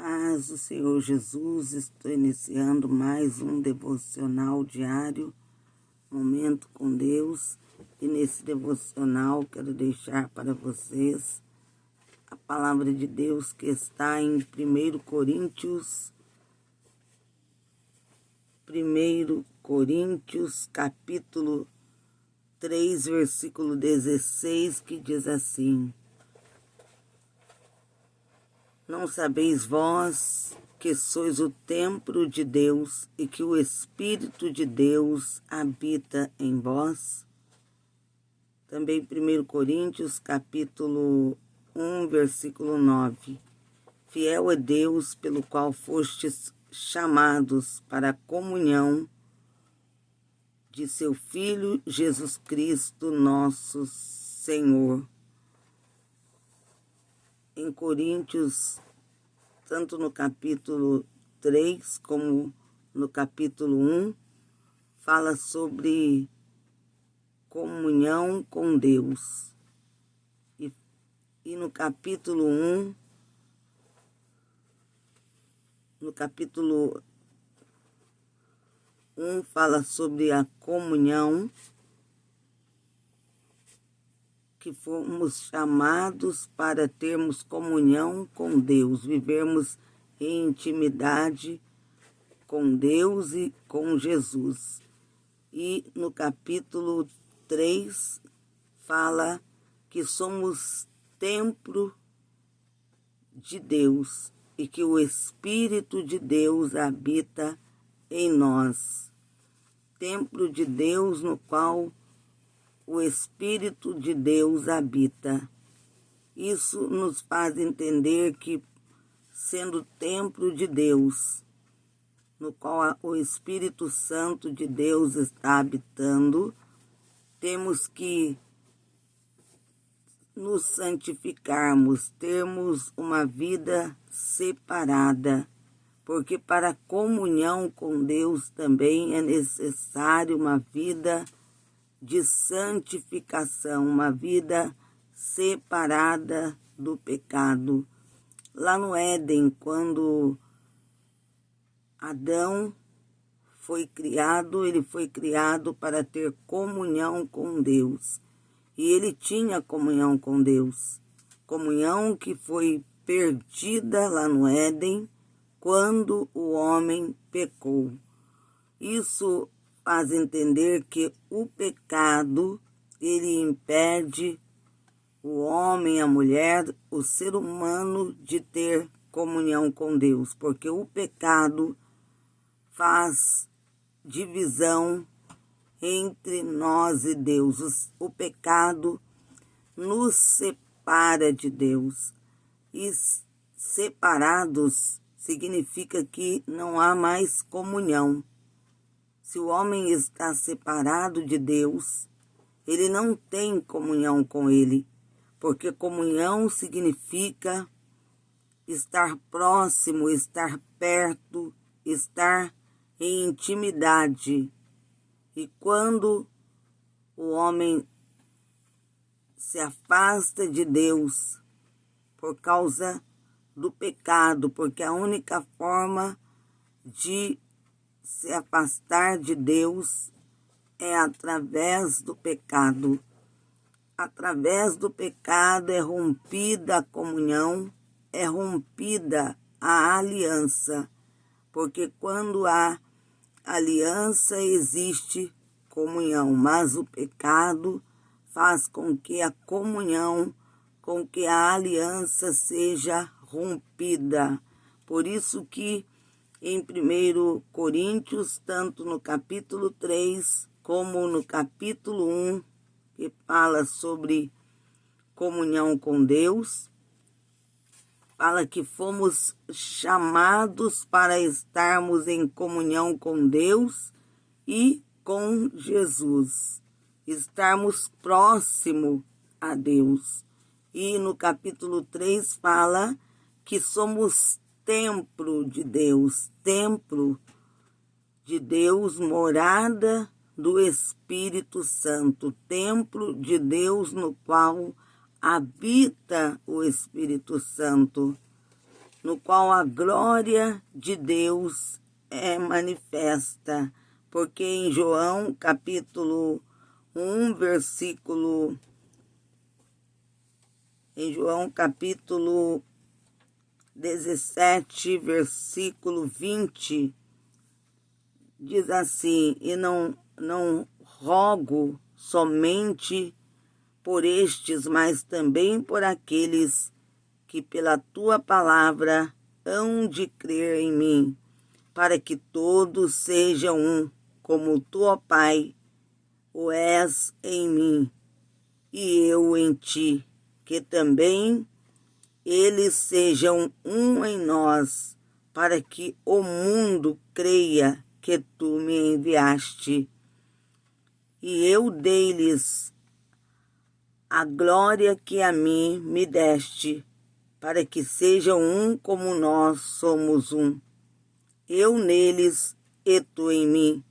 Paz do Senhor Jesus, estou iniciando mais um devocional diário, Momento com Deus, e nesse devocional quero deixar para vocês a palavra de Deus que está em 1 Coríntios, capítulo 3, versículo 16, que diz assim: Não sabeis vós que sois o templo de Deus e que o Espírito de Deus habita em vós? Também 1 Coríntios, capítulo 1, versículo 9. Fiel é Deus pelo qual fostes chamados para a comunhão de seu Filho Jesus Cristo, nosso Senhor. Em Coríntios, tanto no capítulo 3 como no capítulo 1, fala sobre comunhão com Deus. E no capítulo 1 fala sobre a comunhão, que fomos chamados para termos comunhão com Deus, vivermos em intimidade com Deus e com Jesus. E no capítulo 3 fala que somos templo de Deus e que o Espírito de Deus habita em nós. Templo de Deus no qual o Espírito de Deus habita. Isso nos faz entender que, sendo templo de Deus, no qual o Espírito Santo de Deus está habitando, temos que nos santificarmos, termos uma vida separada, porque para a comunhão com Deus também é necessário uma vida de santificação, uma vida separada do pecado. Lá no Éden, quando Adão foi criado, ele foi criado para ter comunhão com Deus. E ele tinha comunhão com Deus. Comunhão que foi perdida lá no Éden, quando o homem pecou. Isso faz entender que o pecado, ele impede o homem, a mulher, o ser humano de ter comunhão com Deus, porque o pecado faz divisão entre nós e Deus. O pecado nos separa de Deus. E separados significa que não há mais comunhão. Se o homem está separado de Deus, ele não tem comunhão com ele, porque comunhão significa estar próximo, estar perto, estar em intimidade. E quando o homem se afasta de Deus por causa do pecado, porque a única forma de se afastar de Deus é através do pecado. Através do pecado é rompida a comunhão, é rompida a aliança, porque quando há aliança existe comunhão, mas o pecado faz com que a comunhão, com que a aliança seja rompida. Por isso que em 1 Coríntios, tanto no capítulo 3 como no capítulo 1, que fala sobre comunhão com Deus, fala que fomos chamados para estarmos em comunhão com Deus e com Jesus, estarmos próximo a Deus. E no capítulo 3 fala que somos templo de Deus, morada do Espírito Santo, templo de Deus no qual habita o Espírito Santo. no qual a glória de Deus é manifesta. Porque em João capítulo 1, em João capítulo 17, versículo 20, diz assim: e não rogo somente por estes, mas também por aqueles que pela tua palavra hão de crer em mim, para que todos sejam um, como tu, ó Pai, o és em mim, e eu em ti, que também eles sejam um em nós, para que o mundo creia que tu me enviaste. E eu dei-lhes a glória que a mim me deste, para que sejam um como nós somos um. Eu neles e tu em mim,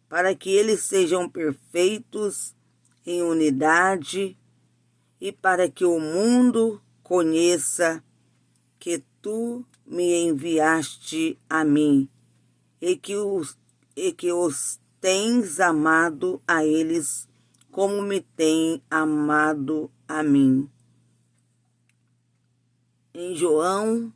para que eles sejam perfeitos em unidade e para que o mundo conheça que tu me enviaste a mim e que os tens amado a eles como me tem amado a mim. Em João,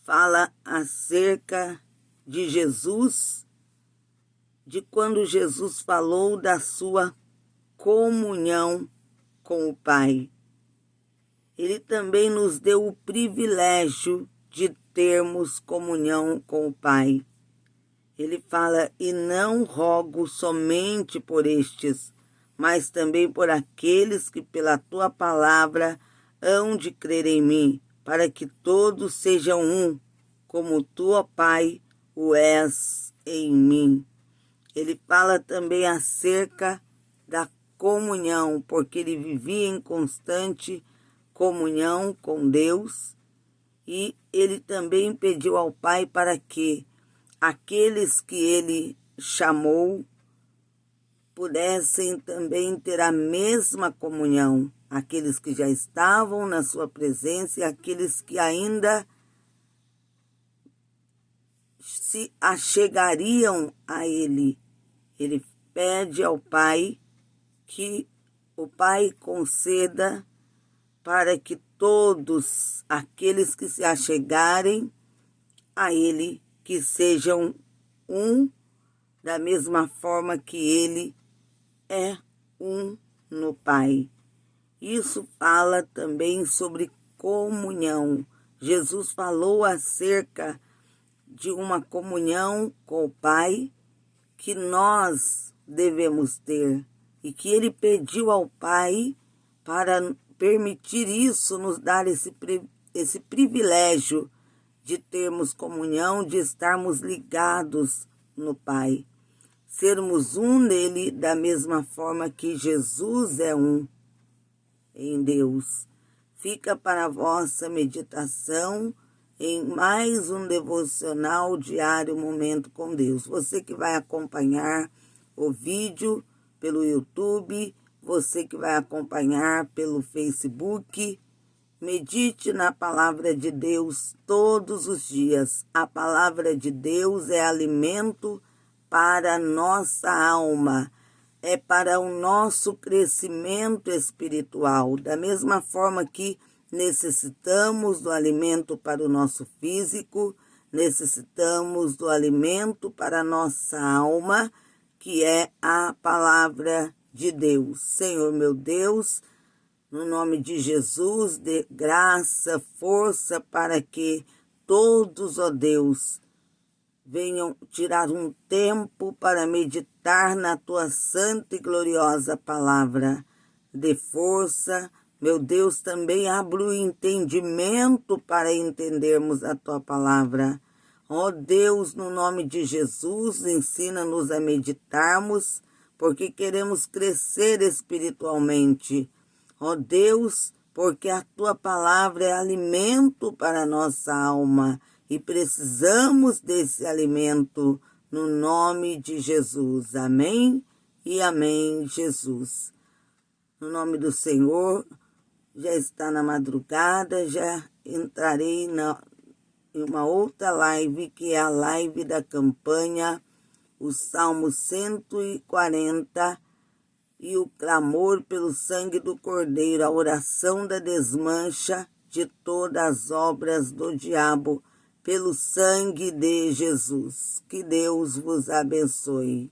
fala acerca de Jesus, de quando Jesus falou da sua comunhão com o Pai. Ele também nos deu o privilégio de termos comunhão com o Pai. Ele fala: e não rogo somente por estes, mas também por aqueles que pela tua palavra hão de crer em mim, para que todos sejam um, como tu, ó Pai, o és em mim. Ele fala também acerca da comunhão, porque ele vivia em constante comunhão com Deus, e ele também pediu ao Pai para que aqueles que ele chamou pudessem também ter a mesma comunhão, aqueles que já estavam na sua presença e aqueles que ainda se achegariam a ele. Ele pede ao Pai que o Pai conceda para que todos aqueles que se achegarem a ele, que sejam um, da mesma forma que ele é um no Pai. Isso fala também sobre comunhão. Jesus falou acerca de uma comunhão com o Pai que nós devemos ter e que ele pediu ao Pai para permitir isso, nos dar esse privilégio de termos comunhão, de estarmos ligados no Pai, sermos um nele da mesma forma que Jesus é um em Deus. Fica para a vossa meditação em mais um devocional diário Momento com Deus. Você que vai acompanhar o vídeo pelo YouTube, você que vai acompanhar pelo Facebook, medite na palavra de Deus todos os dias. A palavra de Deus é alimento para a nossa alma, é para o nosso crescimento espiritual. Da mesma forma que necessitamos do alimento para o nosso físico, necessitamos do alimento para a nossa alma, que é a palavra de Deus. Senhor meu Deus, no nome de Jesus, dê graça, força para que todos, ó Deus, venham tirar um tempo para meditar na tua santa e gloriosa palavra. Dê força, meu Deus, também abra o entendimento para entendermos a tua palavra. Ó Deus, no nome de Jesus, ensina-nos a meditarmos, porque queremos crescer espiritualmente. Ó Deus, porque a tua palavra é alimento para a nossa alma e precisamos desse alimento no nome de Jesus. Amém e amém, Jesus. No nome do Senhor, já está na madrugada, já entrarei em uma outra live, que é a live da campanha, o Salmo 140 e o clamor pelo sangue do Cordeiro, a oração da desmancha de todas as obras do diabo, pelo sangue de Jesus. Que Deus vos abençoe.